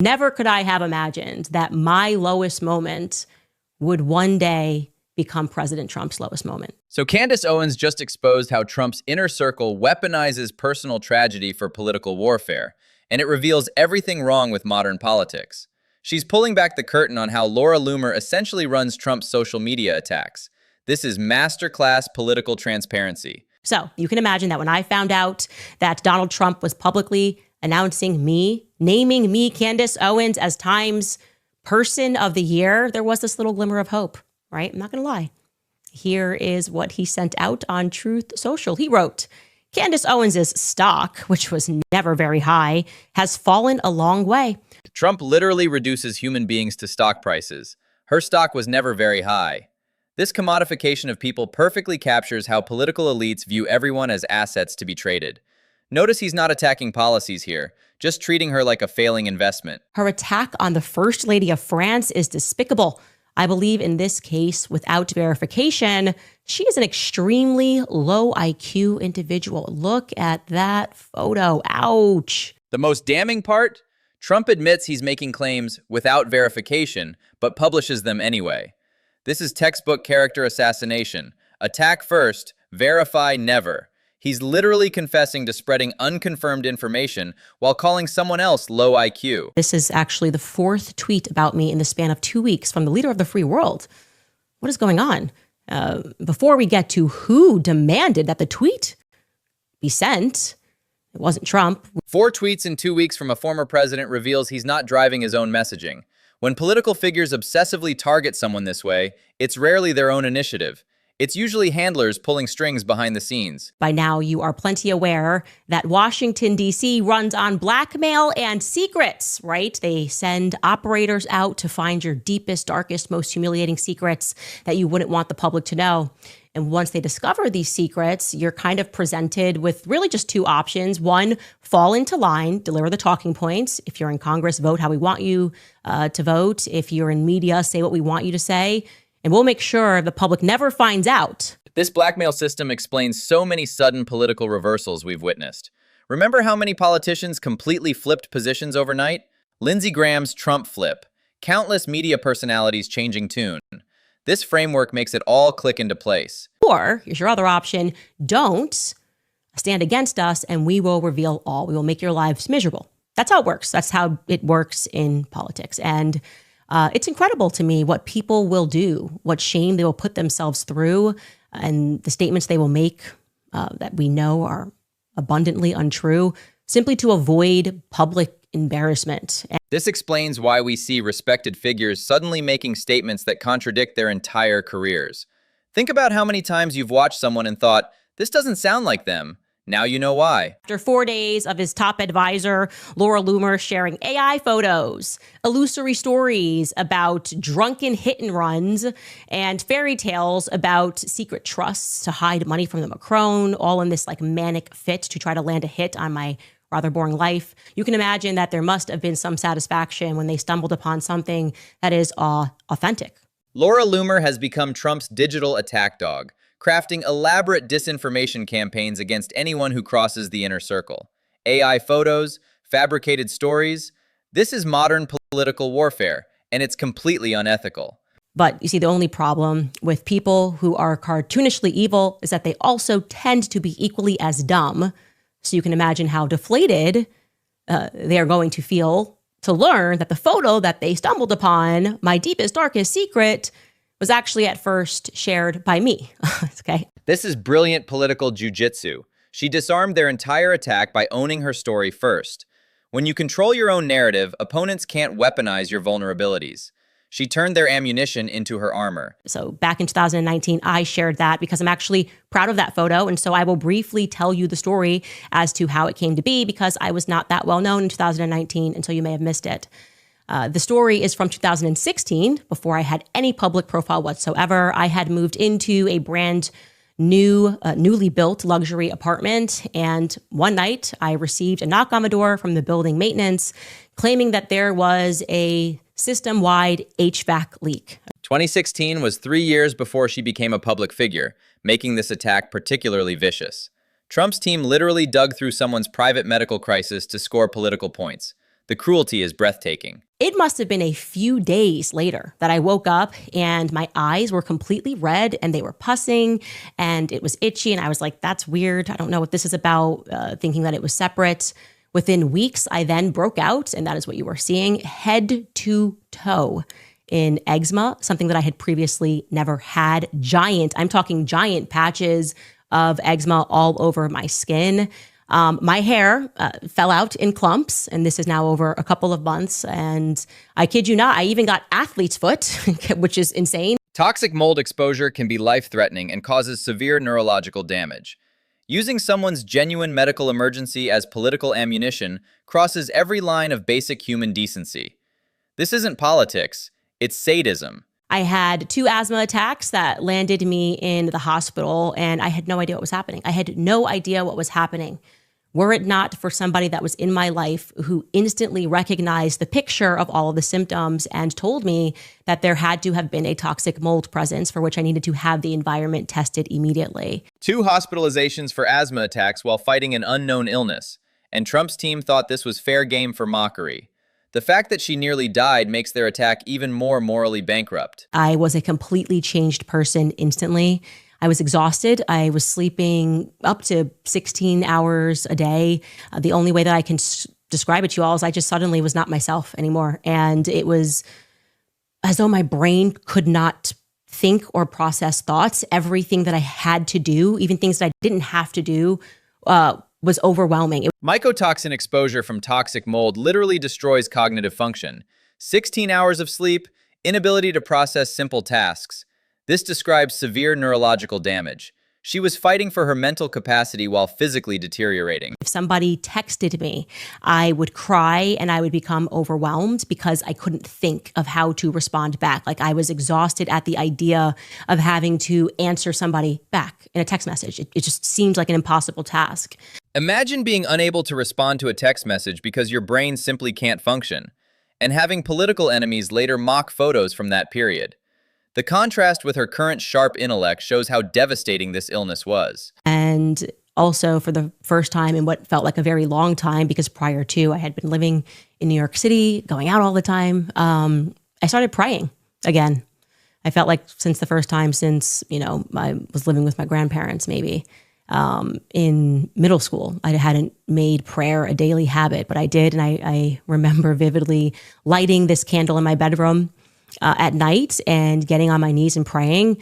Never could I have imagined that my lowest moment would one day become President Trump's lowest moment. So Candace Owens just exposed how Trump's inner circle weaponizes personal tragedy for political warfare, and it reveals everything wrong with modern politics. She's pulling back the curtain on how Loomer essentially runs Trump's social media attacks. This is masterclass political transparency. So you can imagine that when I found out that Donald Trump was publicly announcing me, naming me, Candace Owens, as Time's Person of the Year, there was this little glimmer of hope, right? I'm not going to lie. Here is what he sent out on Truth Social. He wrote, Candace Owens' stock, which was never very high, has fallen a long way. Trump literally reduces human beings to stock prices. Her stock was never very high. This commodification of people perfectly captures how political elites view everyone as assets to be traded. Notice he's not attacking policies here, just treating her like a failing investment. Her attack on the First Lady of France is despicable. I believe in this case, without verification, she is an extremely low IQ individual. Look at that photo. Ouch. The most damning part? Trump admits he's making claims without verification, but publishes them anyway. This is textbook character assassination. Attack first, verify never. He's literally confessing to spreading unconfirmed information while calling someone else low IQ. This is actually the fourth tweet about me in the span of 2 weeks from the leader of the free world. What is going on? Before we get to who demanded that the tweet be sent, it wasn't Trump. 4 tweets in 2 weeks from a former president reveals he's not driving his own messaging. When political figures obsessively target someone this way, it's rarely their own initiative. It's usually handlers pulling strings behind the scenes. By now, you are plenty aware that Washington, D.C. runs on blackmail and secrets, right? They send operators out to find your deepest, darkest, most humiliating secrets that you wouldn't want the public to know. And once they discover these secrets, you're kind of presented with really just 2 options. One, fall into line, deliver the talking points. If you're in Congress, vote how we want you to vote. If you're in media, say what we want you to say. And we'll make sure the public never finds out. This blackmail system explains so many sudden political reversals we've witnessed. Remember how many politicians completely flipped positions overnight? Lindsey Graham's Trump flip. Countless media personalities changing tune. This framework makes it all click into place. Or, here's your other option, don't stand against us and we will reveal all. We will make your lives miserable. That's how it works. That's how it works in politics. And it's incredible to me what people will do, what shame they will put themselves through, and the statements they will make that we know are abundantly untrue, simply to avoid public embarrassment. This explains why we see respected figures suddenly making statements that contradict their entire careers. Think about how many times you've watched someone and thought, this doesn't sound like them. Now you know why. After 4 days of his top advisor, Loomer, sharing AI photos, illusory stories about drunken hit and runs, and fairy tales about secret trusts to hide money from the Macron, all in this like manic fit to try to land a hit on my rather boring life, you can imagine that there must have been some satisfaction when they stumbled upon something that is authentic. Loomer has become Trump's digital attack dog, crafting elaborate disinformation campaigns against anyone who crosses the inner circle. AI photos, fabricated stories. This is modern political warfare, and it's completely unethical. But you see, the only problem with people who are cartoonishly evil is that they also tend to be equally as dumb. So you can imagine how deflated they are going to feel to learn that the photo that they stumbled upon, my deepest, darkest secret, was actually at first shared by me. Okay. This is brilliant political jujitsu. She disarmed their entire attack by owning her story first. When you control your own narrative, opponents can't weaponize your vulnerabilities. She turned their ammunition into her armor. So back in 2019, I shared that because I'm actually proud of that photo. And so I will briefly tell you the story as to how it came to be, because I was not that well known in 2019, and so you may have missed it. The story is from 2016, before I had any public profile whatsoever. I had moved into a brand new, newly built luxury apartment. And one night I received a knock on the door from the building maintenance claiming that there was a system-wide HVAC leak. 2016 was 3 years before she became a public figure, making this attack particularly vicious. Trump's team literally dug through someone's private medical crisis to score political points. The cruelty is breathtaking. It must have been a few days later that I woke up and my eyes were completely red and they were pussing and it was itchy. And I was like, that's weird. I don't know what this is about, thinking that it was separate. Within weeks, I then broke out, and that is what you were seeing, head to toe in eczema, something that I had previously never had. I'm talking giant patches of eczema all over my skin. My hair fell out in clumps, and this is now over a couple of months. And I kid you not, I even got athlete's foot, which is insane. Toxic mold exposure can be life-threatening and causes severe neurological damage. Using someone's genuine medical emergency as political ammunition crosses every line of basic human decency. This isn't politics, it's sadism. I had 2 asthma attacks that landed me in the hospital, and I had no idea what was happening. I had no idea what was happening. Were it not for somebody that was in my life who instantly recognized the picture of all of the symptoms and told me that there had to have been a toxic mold presence for which I needed to have the environment tested immediately. 2 hospitalizations for asthma attacks while fighting an unknown illness, and Trump's team thought this was fair game for mockery. The fact that she nearly died makes their attack even more morally bankrupt. I was a completely changed person instantly. I was exhausted. I was sleeping up to 16 hours a day. The only way that I can describe it to you all is I just suddenly was not myself anymore. And it was as though my brain could not think or process thoughts. Everything that I had to do, even things that I didn't have to do, was overwhelming. Mycotoxin exposure from toxic mold literally destroys cognitive function. 16 hours of sleep, inability to process simple tasks. This describes severe neurological damage. She was fighting for her mental capacity while physically deteriorating. If somebody texted me, I would cry and I would become overwhelmed because I couldn't think of how to respond back. Like I was exhausted at the idea of having to answer somebody back in a text message. It just seemed like an impossible task. Imagine being unable to respond to a text message because your brain simply can't function, and having political enemies later mock photos from that period. The contrast with her current sharp intellect shows how devastating this illness was. And also for the first time in what felt like a very long time, because prior to I had been living in New York City, going out all the time, I started praying again. I felt like since the first time since, I was living with my grandparents maybe, in middle school, I hadn't made prayer a daily habit, but I did. And I remember vividly lighting this candle in my bedroom at night and getting on my knees and praying.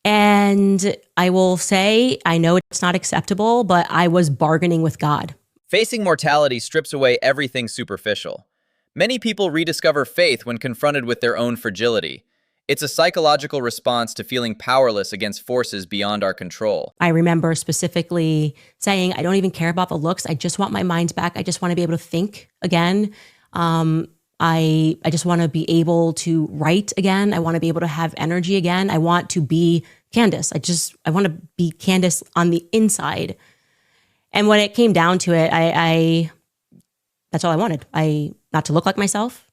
And I will say, I know it's not acceptable, but I was bargaining with God. Facing mortality strips away everything superficial. Many people rediscover faith when confronted with their own fragility. It's a psychological response to feeling powerless against forces beyond our control. I remember specifically saying, I don't even care about the looks. I just want my mind back. I just want to be able to think again. I just want to be able to write again. I want to be able to have energy again. I want to be Candace. I want to be Candace on the inside. And when it came down to it, I that's all I wanted. Not to look like myself,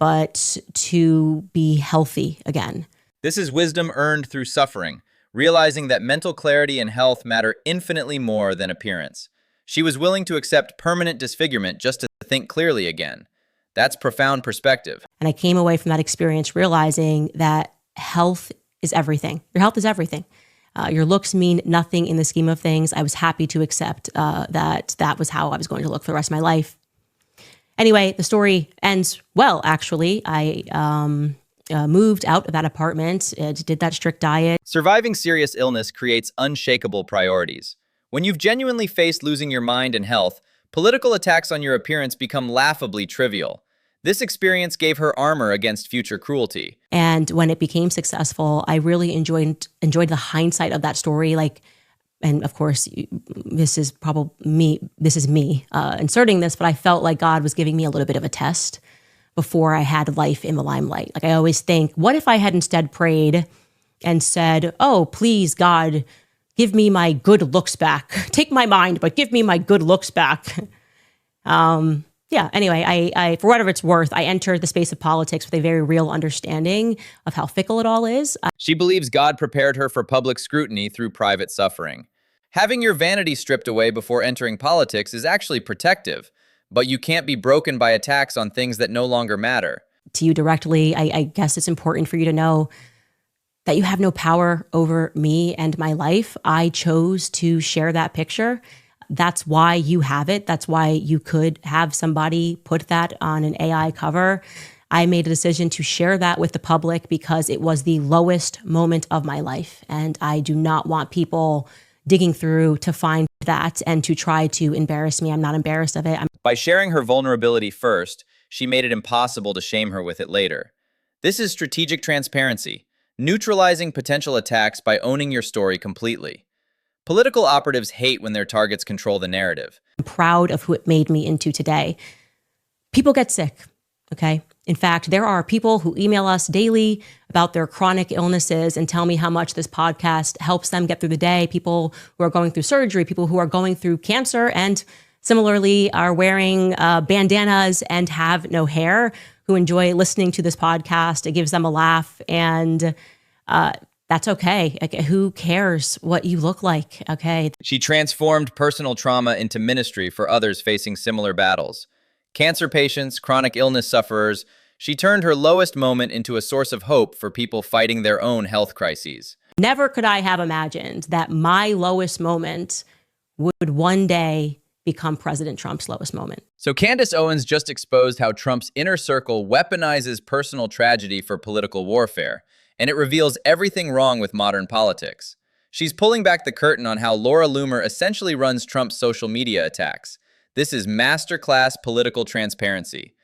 but to be healthy again. This is wisdom earned through suffering, realizing that mental clarity and health matter infinitely more than appearance. She was willing to accept permanent disfigurement just to think clearly again. That's profound perspective. And I came away from that experience realizing that health is everything. Your health is everything. Your looks mean nothing in the scheme of things. I was happy to accept that was how I was going to look for the rest of my life. Anyway, the story ends well, actually. I moved out of that apartment, did that strict diet. Surviving serious illness creates unshakable priorities. When you've genuinely faced losing your mind and health, political attacks on your appearance become laughably trivial. This experience gave her armor against future cruelty. And when it became successful, I really enjoyed the hindsight of that story. And of course, this is me inserting this, but I felt like God was giving me a little bit of a test before I had life in the limelight. Like I always think, what if I had instead prayed and said, oh, please, God, give me my good looks back. Take my mind, but give me my good looks back. Anyway, I for whatever it's worth, I entered the space of politics with a very real understanding of how fickle it all is. She believes God prepared her for public scrutiny through private suffering. Having your vanity stripped away before entering politics is actually protective, but you can't be broken by attacks on things that no longer matter. To you directly, I guess it's important for you to know that you have no power over me and my life. I chose to share that picture. That's why you have it. That's why you could have somebody put that on an AI cover. I made a decision to share that with the public because it was the lowest moment of my life. And I do not want people digging through to find that and to try to embarrass me. I'm not embarrassed of it. By sharing her vulnerability first, she made it impossible to shame her with it later. This is strategic transparency, neutralizing potential attacks by owning your story completely. Political operatives hate when their targets control the narrative. I'm proud of who it made me into today. People get sick, okay? In fact, there are people who email us daily about their chronic illnesses and tell me how much this podcast helps them get through the day. People who are going through surgery, people who are going through cancer, and similarly are wearing bandanas and have no hair, who enjoy listening to this podcast. It gives them a laugh, and that's okay. Like, who cares what you look like? Okay. She transformed personal trauma into ministry for others facing similar battles. Cancer patients, chronic illness sufferers, she turned her lowest moment into a source of hope for people fighting their own health crises. Never could I have imagined that my lowest moment would one day become President Trump's lowest moment. So Candace Owens just exposed how Trump's inner circle weaponizes personal tragedy for political warfare, and it reveals everything wrong with modern politics. She's pulling back the curtain on how Laura Loomer essentially runs Trump's social media attacks. This is masterclass political transparency.